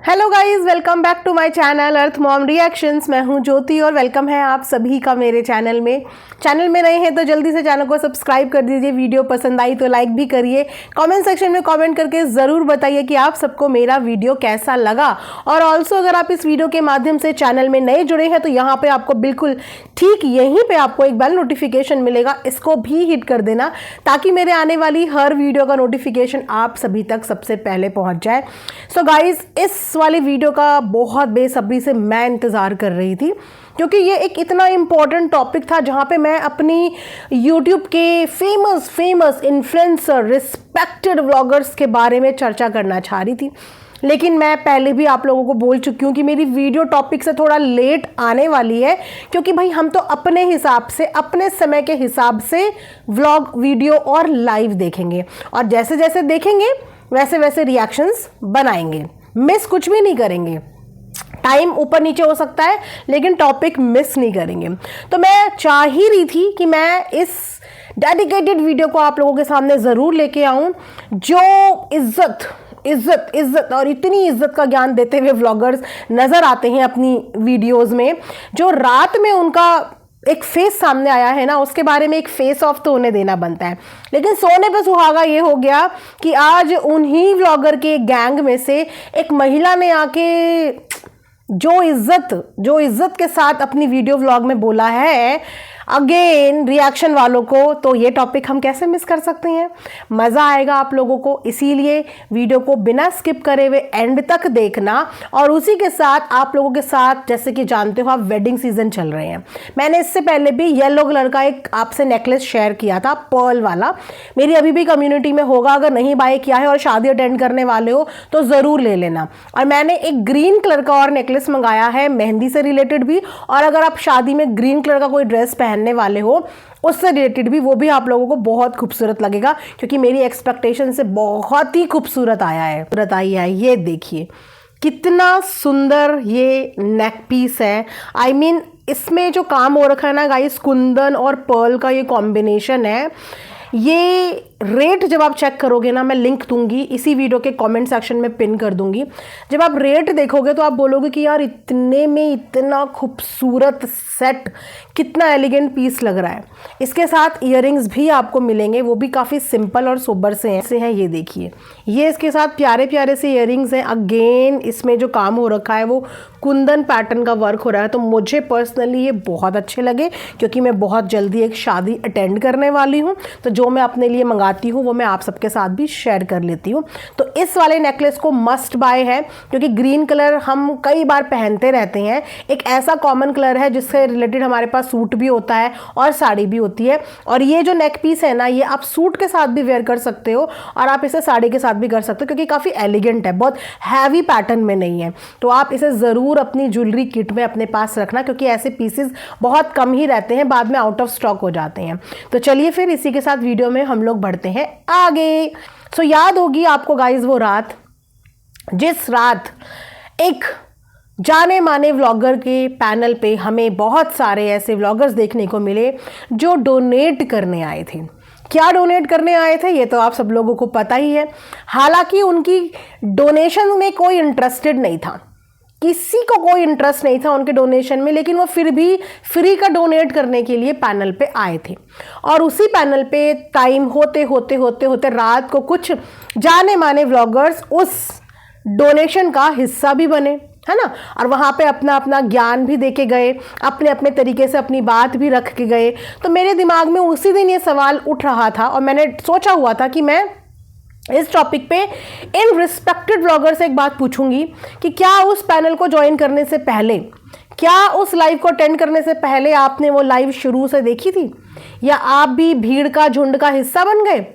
Hello guys, welcome back to my channel Arth Mom Reactions. मैं हूं ज्योति और वेलकम है आप सभी का मेरे चैनल में नए हैं तो जल्दी से चैनल को सब्सक्राइब कर दीजिए। वीडियो पसंद आई तो लाइक भी करिए। कमेंट सेक्शन में कमेंट करके ज़रूर बताइए कि आप सबको मेरा वीडियो कैसा लगा। और ऑल्सो अगर आप इस वीडियो के माध्यम से चैनल में नए जुड़े हैं तो यहाँ पर आपको बिल्कुल ठीक यहीं पर आपको एक बेल नोटिफिकेशन मिलेगा, इसको भी हिट कर देना ताकि मेरे आने वाली हर वीडियो का नोटिफिकेशन आप सभी तक सबसे पहले पहुँच जाए। सो गाइज, इस वाली वीडियो का बहुत बेसब्री से मैं इंतज़ार कर रही थी क्योंकि ये एक इतना इम्पॉर्टेंट टॉपिक था जहाँ पे मैं अपनी YouTube के फेमस इन्फ्लुएंसर रिस्पेक्टेड व्लॉगर्स के बारे में चर्चा करना चाह रही थी। लेकिन मैं पहले भी आप लोगों को बोल चुकी हूँ कि मेरी वीडियो टॉपिक से थोड़ा लेट आने वाली है क्योंकि भाई हम तो अपने हिसाब से अपने समय के हिसाब से व्लॉग वीडियो और लाइव देखेंगे और जैसे जैसे देखेंगे वैसे वैसे रिएक्शंस बनाएंगे। मिस कुछ भी नहीं करेंगे। टाइम ऊपर नीचे हो सकता है लेकिन टॉपिक मिस नहीं करेंगे। तो मैं चाह ही रही थी कि मैं इस डेडिकेटेड वीडियो को आप लोगों के सामने ज़रूर लेके आऊं जो इज्जत और इतनी इज्जत का ज्ञान देते हुए व्लॉगर्स नज़र आते हैं अपनी वीडियोस में। जो रात में उनका एक फेस सामने आया है ना, उसके बारे में एक फेस ऑफ तो उन्हें देना बनता है। लेकिन सोने पे सुहागा ये हो गया कि आज उन्हीं व्लॉगर के गैंग में से एक महिला ने आके जो इज्जत के साथ अपनी वीडियो व्लॉग में बोला है अगेन रिएक्शन वालों को, तो ये टॉपिक हम कैसे मिस कर सकते हैं। मज़ा आएगा आप लोगों को, इसीलिए वीडियो को बिना स्किप करे हुए एंड तक देखना। और उसी के साथ आप लोगों के साथ, जैसे कि जानते हो आप वेडिंग सीजन चल रहे हैं, मैंने इससे पहले भी येलो कलर का एक आपसे नेकलेस शेयर किया था, पर्ल वाला। मेरी अभी भी कम्युनिटी में होगा, अगर नहीं बाय किया है और शादी अटेंड करने वाले हो तो ज़रूर ले लेना। और मैंने एक ग्रीन कलर का और नेकलेस मंगाया है, मेहंदी से रिलेटेड भी, और अगर आप शादी में ग्रीन कलर का कोई ड्रेस पहनने वाले हो उससे रिलेटेड भी, वो भी आप लोगों को बहुत खूबसूरत लगेगा क्योंकि मेरी एक्सपेक्टेशन से बहुत ही खूबसूरत आया है। ये देखिए कितना सुंदर ये नेक पीस है। आई मीन इसमें जो काम हो रखा है ना गाइस, कुंदन और पर्ल का ये कॉम्बिनेशन है। ये रेट जब आप चेक करोगे ना, मैं लिंक दूंगी इसी वीडियो के कमेंट सेक्शन में पिन कर दूंगी। जब आप रेट देखोगे तो आप बोलोगे कि यार इतने में इतना खूबसूरत सेट, कितना एलिगेंट पीस लग रहा है। इसके साथ इयररिंग्स भी आपको मिलेंगे, वो भी काफ़ी सिंपल और सोबर से हैं। ये देखिए, ये इसके साथ प्यारे प्यारे से इयररिंग्स हैं। अगेन इसमें जो काम हो रखा है वो कुंदन पैटर्न का वर्क हो रहा है। तो मुझे पर्सनली ये बहुत अच्छे लगे क्योंकि मैं बहुत जल्दी एक शादी अटेंड करने वाली हूँ, तो जो मैं अपने लिए मंगाती हूँ वो मैं आप सबके साथ भी शेयर कर लेती हूँ। तो इस वाले नेकलेस को मस्ट बाय है क्योंकि ग्रीन कलर हम कई बार पहनते रहते हैं। एक ऐसा कॉमन कलर है जिससे रिलेटेड हमारे पास सूट भी होता है और साड़ी भी होती है। और ये जो नेक पीस है ना, ये आप सूट के साथ भी वेयर कर सकते हो और आप इसे साड़ी के साथ भी कर सकते हो क्योंकि काफ़ी एलिगेंट है, बहुत हैवी पैटर्न में नहीं है। तो आप इसे ज़रूर अपनी ज्वेलरी किट में अपने पास रखना क्योंकि ऐसे पीसेस बहुत कम ही रहते हैं, बाद में आउट ऑफ स्टॉक हो जाते हैं। तो चलिए फिर इसी के साथ वीडियो में हम लोग बढ़ते हैं आगे। सो याद होगी आपको गाइज वो रात, जिस रात एक जाने माने व्लॉगर के पैनल पे हमें बहुत सारे ऐसे व्लॉगर्स देखने को मिले जो डोनेट करने आए थे। क्या डोनेट करने आए थे ये तो आप सब लोगों को पता ही है। हालांकि उनकी डोनेशन में कोई इंटरेस्टेड नहीं था, किसी को कोई इंटरेस्ट नहीं था उनके डोनेशन में, लेकिन वो फिर भी फ्री का डोनेट करने के लिए पैनल पे आए थे। और उसी पैनल पे टाइम होते रात को कुछ जाने माने व्लॉगर्स उस डोनेशन का हिस्सा भी बने, है ना। और वहाँ पे अपना अपना ज्ञान भी देके गए, अपने अपने तरीके से अपनी बात भी रख के गए। तो मेरे दिमाग में उसी दिन ये सवाल उठ रहा था और मैंने सोचा हुआ था कि मैं इस टॉपिक पे इन रिस्पेक्टेड व्लॉगर से एक बात पूछूंगी कि क्या उस पैनल को ज्वाइन करने से पहले, क्या उस लाइव को अटेंड करने से पहले आपने वो लाइव शुरू से देखी थी, या आप भी भीड़ का झुंड का हिस्सा बन गए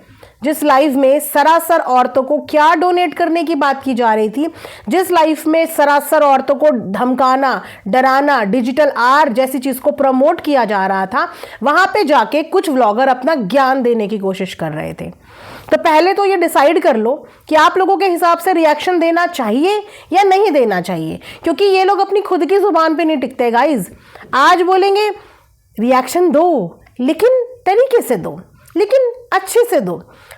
जिस लाइव में सरासर औरतों को क्या डोनेट करने की बात की जा रही थी, जिस लाइव में सरासर औरतों को धमकाना, डराना, डिजिटल आर्ट जैसी चीज़ को प्रमोट किया जा रहा था। वहाँ पे जाके कुछ व्लॉगर अपना ज्ञान देने की कोशिश कर रहे थे। तो पहले तो ये डिसाइड कर लो कि आप लोगों के हिसाब से रिएक्शन देना चाहिए या नहीं देना चाहिए, क्योंकि ये लोग अपनी खुद की ज़ुबान पे नहीं टिकते गाइज। आज बोलेंगे रिएक्शन दो लेकिन तरीके से दो, लेकिन अच्छे से दो,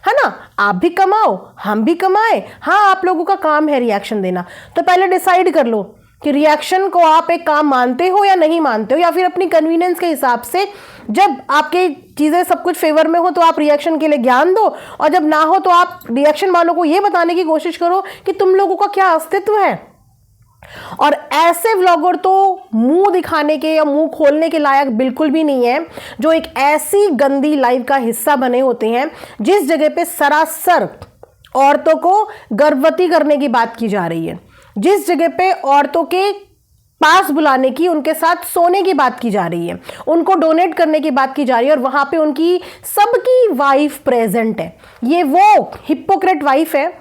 है ना। आप भी कमाओ, हम भी कमाए। हाँ, आप लोगों का काम है रिएक्शन देना, तो पहले डिसाइड कर लो कि रिएक्शन को आप एक काम मानते हो या नहीं मानते हो, या फिर अपनी कन्वीनियंस के हिसाब से जब आपके चीज़ें सब कुछ फेवर में हो तो आप रिएक्शन के लिए ज्ञान दो, और जब ना हो तो आप रिएक्शन वालों को ये बताने की कोशिश करो कि तुम लोगों का क्या अस्तित्व है। और ऐसे व्लॉगर तो मुंह दिखाने के या मुंह खोलने के लायक बिल्कुल भी नहीं है, जो एक ऐसी गंदी लाइफ का हिस्सा बने होते हैं जिस जगह पे सरासर औरतों को गर्भवती करने की बात की जा रही है, जिस जगह पे औरतों के पास बुलाने की, उनके साथ सोने की बात की जा रही है, उनको डोनेट करने की बात की जा रही है, और वहां पे उनकी सबकी वाइफ प्रेजेंट है। ये वो हिपोक्रेट वाइफ है,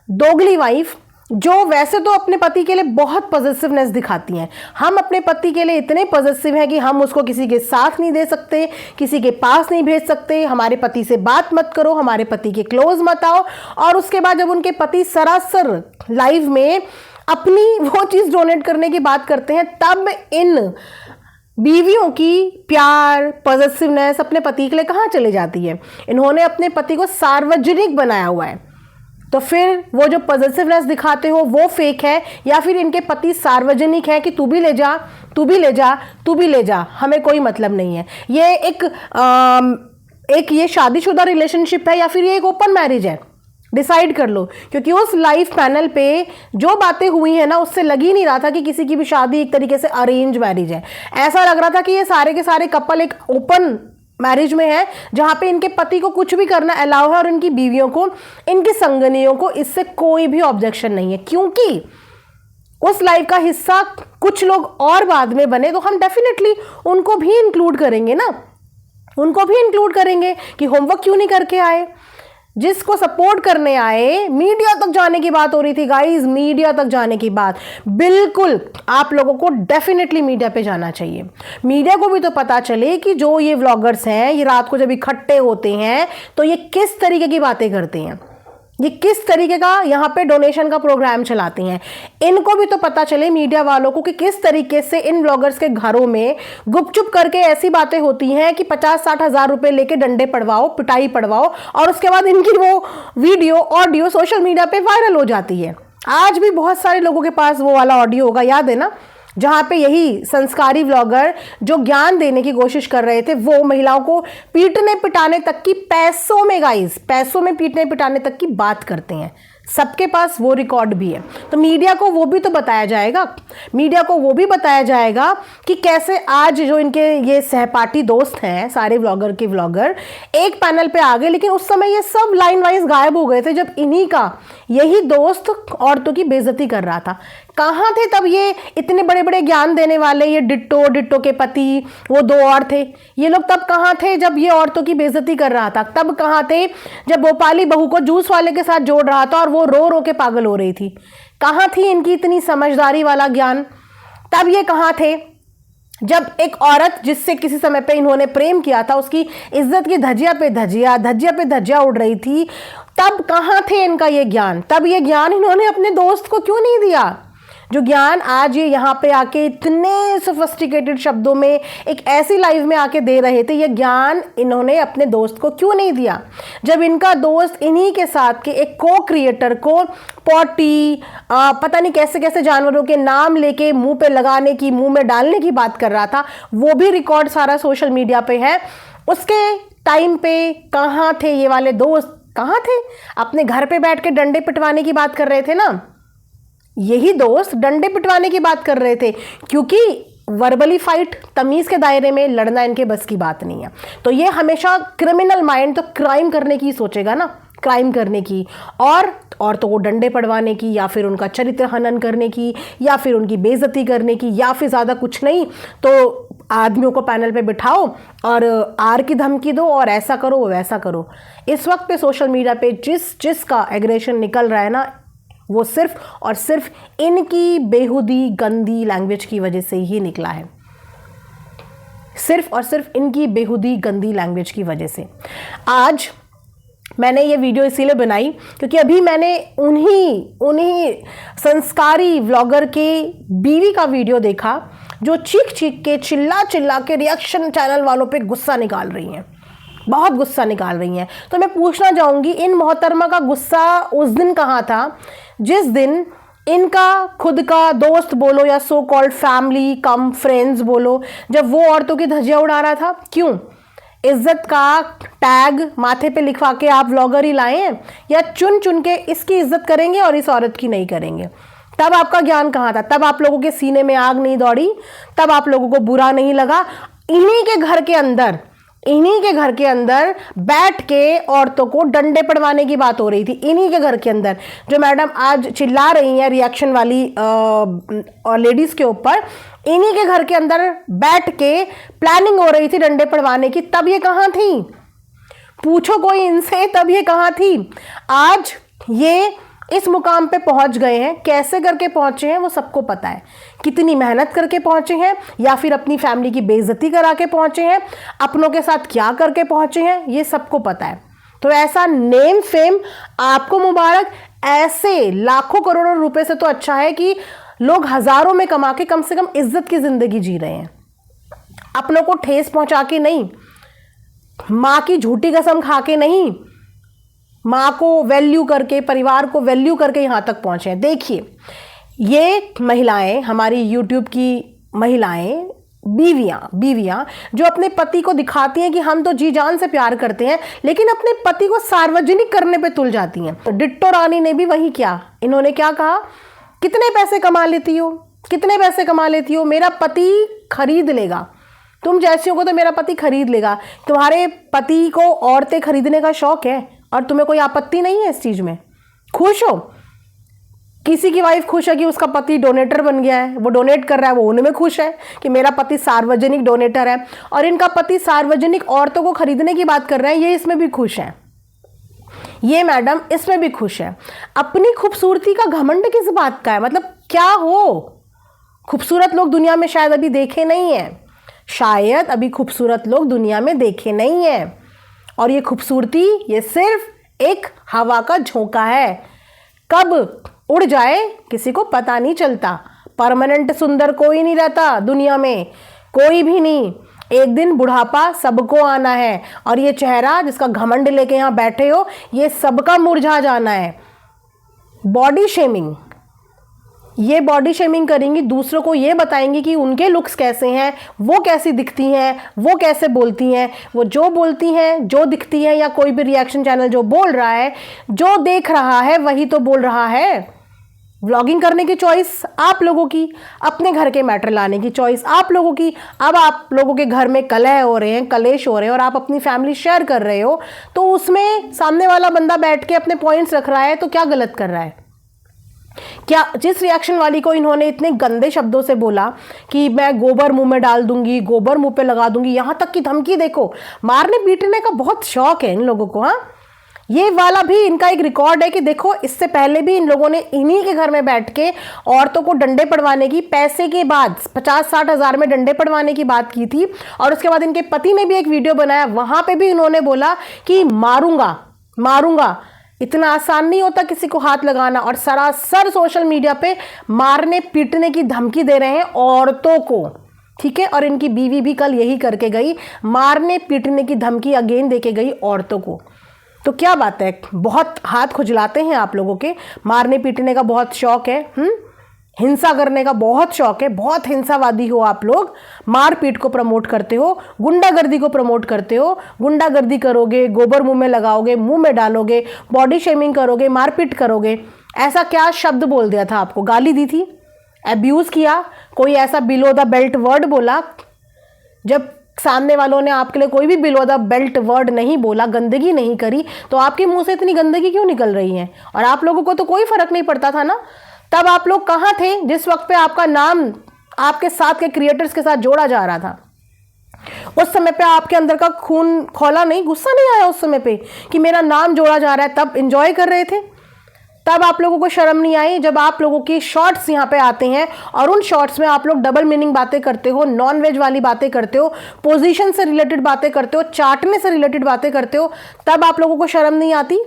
दोगली वाइफ, जो वैसे तो अपने पति के लिए बहुत पॉजिटिवनेस दिखाती हैं। हम अपने पति के लिए इतने पॉजिटिव हैं कि हम उसको किसी के साथ नहीं दे सकते, किसी के पास नहीं भेज सकते, हमारे पति से बात मत करो, हमारे पति के क्लोज मत आओ। और उसके बाद जब उनके पति सरासर लाइव में अपनी वो चीज़ डोनेट करने की बात करते हैं, तब इन बीवियों की प्यार, पॉजिटिवनेस अपने पति के लिए कहाँ चले जाती है। इन्होंने अपने पति को सार्वजनिक बनाया हुआ है, तो फिर वो जो पॉजिटिवनेस दिखाते हो वो फेक है, या फिर इनके पति सार्वजनिक है कि तू भी ले जा, तू भी ले जा, तू भी ले जा, हमें कोई मतलब नहीं है। ये एक ये शादीशुदा रिलेशनशिप है या फिर ये एक ओपन मैरिज है, डिसाइड कर लो। क्योंकि उस लाइव पैनल पे जो बातें हुई है ना, उससे लग ही नहीं रहा था कि किसी की भी शादी एक तरीके से अरेंज मैरिज है। ऐसा लग रहा था कि ये सारे के सारे कपल एक ओपन मैरिज में है, जहां पे इनके पति को कुछ भी करना अलाउ है और इनकी बीवियों को, इनकी संगनियों को इससे कोई भी ऑब्जेक्शन नहीं है। क्योंकि उस लाइव का हिस्सा कुछ लोग और बाद में बने, तो हम डेफिनेटली उनको भी इंक्लूड करेंगे ना, उनको भी इंक्लूड करेंगे कि होमवर्क क्यों नहीं करके आए। जिसको सपोर्ट करने आए, मीडिया तक जाने की बात हो रही थी गाइस, मीडिया तक जाने की बात, बिल्कुल आप लोगों को डेफिनेटली मीडिया पे जाना चाहिए। मीडिया को भी तो पता चले कि जो ये व्लॉगर्स हैं, ये रात को जब इकट्ठे होते हैं तो ये किस तरीके की बातें करते हैं, ये किस तरीके का यहाँ पे डोनेशन का प्रोग्राम चलाते हैं। इनको भी तो पता चले, मीडिया वालों को, कि किस तरीके से इन ब्लॉगर्स के घरों में गुपचुप करके ऐसी बातें होती हैं कि 50-60 हज़ार रुपए लेके डंडे पड़वाओ, पिटाई पड़वाओ, और उसके बाद इनकी वो वीडियो, ऑडियो सोशल मीडिया पे वायरल हो जाती है। आज भी बहुत सारे लोगों के पास वो वाला ऑडियो होगा, याद है ना, जहाँ पे यही संस्कारी व्लॉगर जो ज्ञान देने की कोशिश कर रहे थे, वो महिलाओं को पीटने पिटाने तक की, पैसों में गाइस, पैसों में पीटने पिटाने तक की बात करते हैं। सबके पास वो रिकॉर्ड भी है। तो मीडिया को वो भी तो बताया जाएगा, मीडिया को वो भी बताया जाएगा कि कैसे आज जो इनके ये सहपाठी दोस्त हैं, सारे व्लॉगर के व्लॉगर एक पैनल पे आ गए, लेकिन उस समय ये सब लाइन वाइज गायब हो गए थे जब इन्हीं का यही दोस्त औरतों की बेइज्जती कर रहा था। कहाँ थे तब ये इतने बड़े बड़े ज्ञान देने वाले, ये डिट्टो के पति, वो दो और थे, ये लोग तब कहाँ थे जब ये औरतों की बेइज्जती कर रहा था? तब कहाँ थे जब भोपाली बहू को जूस वाले के साथ जोड़ रहा था और वो रो रो के पागल हो रही थी? कहाँ थी इनकी इतनी समझदारी वाला ज्ञान? तब ये कहाँ थे जब एक औरत जिससे किसी समय पे इन्होंने प्रेम किया था, उसकी इज्जत की धज्जिया पे धज्जिया उड़ रही थी? तब कहाँ थे इनका ये ज्ञान? तब ये ज्ञान इन्होंने अपने दोस्त को क्यों नहीं दिया? जो ज्ञान आज ये यहाँ पे आके इतने सोफिस्टिकेटेड शब्दों में एक ऐसी लाइव में आके दे रहे थे, ये ज्ञान इन्होंने अपने दोस्त को क्यों नहीं दिया? जब इनका दोस्त इन्हीं के साथ के एक को क्रिएटर को पॉटी, पता नहीं कैसे कैसे जानवरों के नाम लेके मुंह पे लगाने की, मुंह में डालने की बात कर रहा था, वो भी रिकॉर्ड सारा सोशल मीडिया पे है। उसके टाइम पे कहाँ थे ये वाले दोस्त? कहाँ थे? अपने घर पे बैठ के डंडे पिटवाने की बात कर रहे थे ना, यही दोस्त डंडे पिटवाने की बात कर रहे थे, क्योंकि वर्बली फाइट, तमीज के दायरे में लड़ना इनके बस की बात नहीं है। तो ये हमेशा क्रिमिनल माइंड तो क्राइम करने की सोचेगा ना, क्राइम करने की, और औरतों को डंडे पड़वाने की, या फिर उनका चरित्र हनन करने की, या फिर उनकी बेइज्जती करने की, या फिर ज़्यादा कुछ नहीं तो आदमियों को पैनल पे बिठाओ और आर की धमकी दो और ऐसा करो वैसा करो। इस वक्त पे सोशल मीडिया पे जिस का एग्रेशन निकल रहा है ना, वो सिर्फ और सिर्फ इनकी बेहुदी गंदी लैंग्वेज की वजह से ही निकला है, सिर्फ और सिर्फ इनकी बेहुदी गंदी लैंग्वेज की वजह से। आज मैंने ये वीडियो इसीलिए बनाई क्योंकि अभी मैंने उन्हीं संस्कारी व्लॉगर के बीवी का वीडियो देखा, जो चीख के चिल्ला के रिएक्शन चैनल वालों पे गुस्सा निकाल रही हैं। बहुत गुस्सा निकाल रही हैं। तो मैं पूछना चाहूँगी, इन मोहतरमा का गुस्सा उस दिन कहाँ था जिस दिन इनका खुद का दोस्त बोलो या सो कॉल्ड फैमिली कम फ्रेंड्स बोलो, जब वो औरतों की धज्जियां उड़ा रहा था? क्यों? इज्जत का टैग माथे पे लिखवा के आप व्लॉगर ही लाए हैं, या चुन चुन के इसकी इज्जत करेंगे और इस औरत की नहीं करेंगे? तब आपका ज्ञान कहाँ था? तब आप लोगों के सीने में आग नहीं दौड़ी? तब आप लोगों को बुरा नहीं लगा? इन्हीं के घर के अंदर बैठ के औरतों को डंडे पड़वाने की बात हो रही थी। इन्हीं के घर के अंदर जो मैडम आज चिल्ला रही हैं रिएक्शन वाली लेडीज के ऊपर, इन्हीं के घर के अंदर बैठ के प्लानिंग हो रही थी डंडे पड़वाने की। तब ये कहाँ थी? पूछो कोई इनसे, तब ये कहाँ थी? आज ये इस मुकाम पे पहुंच गए हैं, कैसे करके पहुंचे हैं वो सबको पता है। कितनी मेहनत करके पहुंचे हैं, या फिर अपनी फैमिली की बेइज्जती करा के पहुंचे हैं, अपनों के साथ क्या करके पहुंचे हैं, ये सबको पता है। तो ऐसा नेम फेम आपको मुबारक। ऐसे लाखों करोड़ों रुपए से तो अच्छा है कि लोग हजारों में कमा के कम से कम इज्जत की जिंदगी जी रहे हैं, अपनों को ठेस पहुंचा के नहीं, माँ की झूठी कसम खा के नहीं, माँ को वैल्यू करके, परिवार को वैल्यू करके यहाँ तक पहुँचे हैं। देखिए, ये महिलाएं, हमारी यूट्यूब की महिलाएं, बीवियाँ जो अपने पति को दिखाती हैं कि हम तो जी जान से प्यार करते हैं, लेकिन अपने पति को सार्वजनिक करने पे तुल जाती हैं। तो डिट्टो रानी ने भी वही किया। इन्होंने क्या कहा? कितने पैसे कमा लेती हो, कितने पैसे कमा लेती हो, मेरा पति खरीद लेगा, तुम जैसियों को तो मेरा पति खरीद लेगा। तुम्हारे पति को औरतें खरीदने का शौक है और तुम्हें कोई आपत्ति नहीं है इस चीज में? खुश हो? किसी की वाइफ खुश है कि उसका पति डोनेटर बन गया है, वो डोनेट कर रहा है, वो उनमें खुश है कि मेरा पति सार्वजनिक डोनेटर है। और इनका पति सार्वजनिक औरतों को खरीदने की बात कर रहा है, ये इसमें भी खुश है, ये मैडम इसमें भी खुश है। अपनी खूबसूरती का घमंड किस बात का है? मतलब क्या हो? खूबसूरत लोग दुनिया में शायद अभी देखे नहीं है, शायद अभी खूबसूरत लोग दुनिया में देखे नहीं है। और ये खूबसूरती ये सिर्फ एक हवा का झोंका है, कब उड़ जाए किसी को पता नहीं चलता। परमानेंट सुंदर कोई नहीं रहता दुनिया में, कोई भी नहीं। एक दिन बुढ़ापा सबको आना है, और ये चेहरा जिसका घमंड लेके यहाँ बैठे हो, ये सबका मुरझा जाना है। बॉडी शेमिंग, ये बॉडी शेमिंग करेंगी, दूसरों को ये बताएंगी कि उनके लुक्स कैसे हैं, वो कैसी दिखती हैं, वो कैसे बोलती हैं। वो जो बोलती हैं, जो दिखती हैं, या कोई भी रिएक्शन चैनल जो बोल रहा है, जो देख रहा है वही तो बोल रहा है। व्लॉगिंग करने की चॉइस आप लोगों की, अपने घर के मैटर लाने की चॉइस आप लोगों की। अब आप लोगों के घर में कलह हो रहे हैं, कलेश हो रहे हैं, और आप अपनी फैमिली शेयर कर रहे हो, तो उसमें सामने वाला बंदा बैठ के अपने पॉइंट्स रख रहा है, तो क्या गलत कर रहा है? क्या जिस रिएक्शन वाली को इन्होंने इतने गंदे शब्दों से बोला कि मैं गोबर मुंह में डाल दूंगी, गोबर मुंह पे लगा दूंगी, यहां तक की धमकी, देखो मारने पीटने का बहुत शौक है इन लोगों को। हाँ, ये वाला भी इनका एक रिकॉर्ड है कि देखो इससे पहले भी इन लोगों ने इन्हीं के घर में बैठ के औरतों को डंडे पड़वाने की, पैसे के बाद 50-60 हज़ार में डंडे पड़वाने की बात की थी। और उसके बाद इनके पति ने भी एक वीडियो बनाया, वहां पे भी इन्होंने बोला कि मारूंगा मारूंगा। इतना आसान नहीं होता किसी को हाथ लगाना, और सरासर सोशल मीडिया पे मारने पीटने की धमकी दे रहे हैं औरतों को, ठीक है। और इनकी बीवी भी कल यही करके गई, मारने पीटने की धमकी अगेन देके गई औरतों को। तो क्या बात है, बहुत हाथ खुजलाते हैं आप लोगों के, मारने पीटने का बहुत शौक है, हिंसा करने का बहुत शौक है, बहुत हिंसावादी हो आप लोग, मारपीट को प्रमोट करते हो, गुंडागर्दी को प्रमोट करते हो। गुंडागर्दी करोगे, गोबर मुंह में लगाओगे, मुंह में डालोगे, बॉडी शेमिंग करोगे, मारपीट करोगे। ऐसा क्या शब्द बोल दिया था आपको? गाली दी थी, अब्यूज किया, कोई ऐसा बिलो द बेल्ट वर्ड बोला? जब सामने वालों ने आपके लिए कोई भी बिलो द बेल्ट वर्ड नहीं बोला, गंदगी नहीं करी, तो आपके मुंह से इतनी गंदगी क्यों निकल रही है? और आप लोगों को तो कोई फर्क नहीं पड़ता था ना। तब आप लोग कहाँ थे जिस वक्त पे आपका नाम आपके साथ के क्रिएटर्स के साथ जोड़ा जा रहा था? उस समय पे आपके अंदर का खून खौला नहीं, गुस्सा नहीं आया उस समय पे कि मेरा नाम जोड़ा जा रहा है? तब एंजॉय कर रहे थे। तब आप लोगों को शर्म नहीं आई जब आप लोगों की शॉर्ट्स यहाँ पे आते हैं और उन शॉर्ट्स में आप लोग डबल मीनिंग बातें करते हो, नॉन वेज वाली बातें करते हो, पोजीशन से रिलेटेड बातें करते हो, चाटने से रिलेटेड बातें करते हो, तब आप लोगों को शर्म नहीं आती?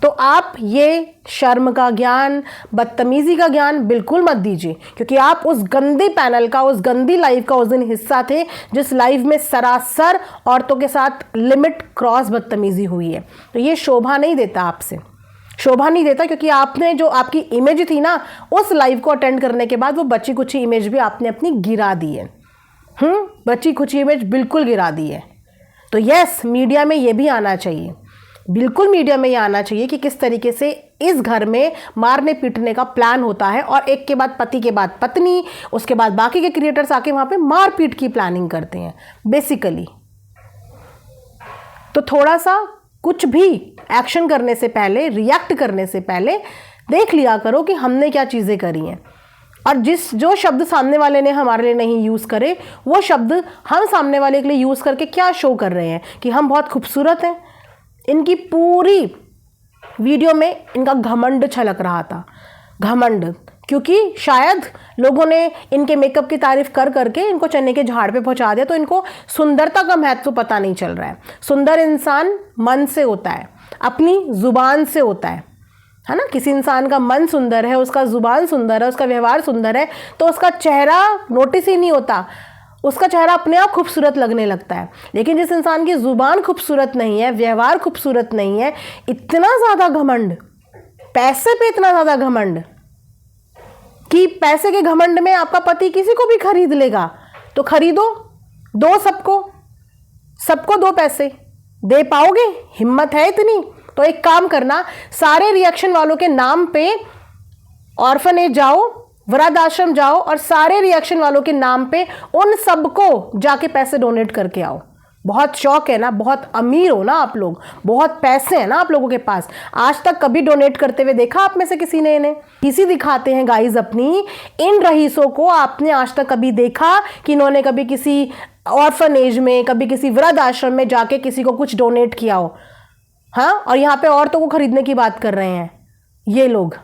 तो आप ये शर्म का ज्ञान, बदतमीजी का ज्ञान बिल्कुल मत दीजिए, क्योंकि आप उस गंदे पैनल का, उस गंदी लाइफ का उस दिन हिस्सा थे जिस लाइफ में सरासर औरतों के साथ लिमिट क्रॉस बदतमीजी हुई है। तो ये शोभा नहीं देता, आपसे शोभा नहीं देता, क्योंकि आपने जो आपकी इमेज थी ना उस लाइव को अटेंड करने के बाद, वो बची कुची इमेज भी आपने अपनी गिरा दी है। बची कुची इमेज बिल्कुल गिरा दी है। तो यस, मीडिया में ये भी आना चाहिए, बिल्कुल मीडिया में ये आना चाहिए कि किस तरीके से इस घर में मारने पीटने का प्लान होता है, और एक के बाद पति के बाद पत्नी, उसके बाद बाकी के क्रिएटर्स आके वहाँ पे मार पीट की प्लानिंग करते हैं बेसिकली। तो थोड़ा सा कुछ भी एक्शन करने से पहले, रिएक्ट करने से पहले देख लिया करो कि हमने क्या चीज़ें करी हैं, और जो शब्द सामने वाले ने हमारे लिए नहीं यूज़ करे, वो शब्द हम सामने वाले के लिए यूज़ करके क्या शो कर रहे हैं कि हम बहुत खूबसूरत हैं। इनकी पूरी वीडियो में इनका घमंड छलक रहा था, घमंड, क्योंकि शायद लोगों ने इनके मेकअप की तारीफ कर करके इनको चने के झाड़ पे पहुंचा दिया, तो इनको सुंदरता का महत्व पता नहीं चल रहा है। सुंदर इंसान मन से होता है, अपनी जुबान से होता है ना। किसी इंसान का मन सुंदर है, उसका जुबान सुंदर है, उसका व्यवहार सुंदर है, तो उसका चेहरा नोटिस ही नहीं होता, उसका चेहरा अपने आप खूबसूरत लगने लगता है। लेकिन जिस इंसान की जुबान खूबसूरत नहीं है, व्यवहार खूबसूरत नहीं है, इतना ज़्यादा घमंड, पैसे पे इतना ज़्यादा घमंड कि पैसे के घमंड में आपका पति किसी को भी खरीद लेगा, तो खरीदो, दो सबको दो पैसे, दे पाओगे? हिम्मत है इतनी? तो एक काम करना, सारे रिएक्शन वालों के नाम पे ऑर्फनेज जाओ, वृद्ध आश्रम जाओ, और सारे रिएक्शन वालों के नाम पे उन सबको जाके पैसे डोनेट करके आओ। बहुत शौक है ना, बहुत अमीर हो ना आप लोग, बहुत पैसे हैं ना आप लोगों के पास। आज तक कभी डोनेट करते हुए देखा आप में से किसी ने? इन्हें किसी दिखाते हैं गाइज अपनी, इन रईसों को आपने आज तक कभी देखा कि इन्होंने कभी किसी ऑर्फनेज में, कभी किसी वृद्ध आश्रम में जाके किसी को कुछ डोनेट किया हो? हाँ, और यहाँ पे औरतों को खरीदने की बात कर रहे हैं ये लोग।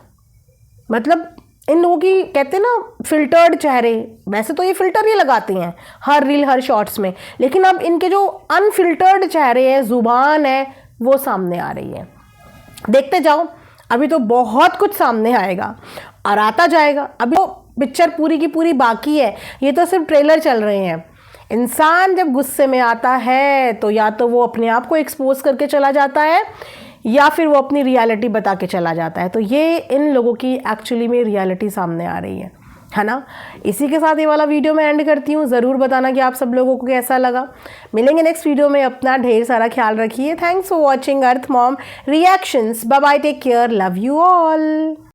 मतलब इन लोगों की, कहते हैं ना फिल्टर्ड चेहरे, वैसे तो ये फिल्टर ही लगाते हैं हर रील हर शॉर्ट्स में, लेकिन अब इनके जो अनफिल्टर्ड चेहरे हैं, जुबान है, वो सामने आ रही है। देखते जाओ, अभी तो बहुत कुछ सामने आएगा और आता जाएगा। अभी तो पिक्चर पूरी की पूरी बाकी है, ये तो सिर्फ ट्रेलर चल रहे हैं। इंसान जब गुस्से में आता है तो या तो वो अपने आप को एक्सपोज करके चला जाता है, या फिर वो अपनी रियलिटी बता के चला जाता है। तो ये इन लोगों की एक्चुअली में रियलिटी सामने आ रही है ना। इसी के साथ ये वाला वीडियो मैं एंड करती हूँ। ज़रूर बताना कि आप सब लोगों को कैसा लगा। मिलेंगे नेक्स्ट वीडियो में, अपना ढेर सारा ख्याल रखिए। Thanks for watching Arth Mom Reactions. Bye bye, take care, love you all.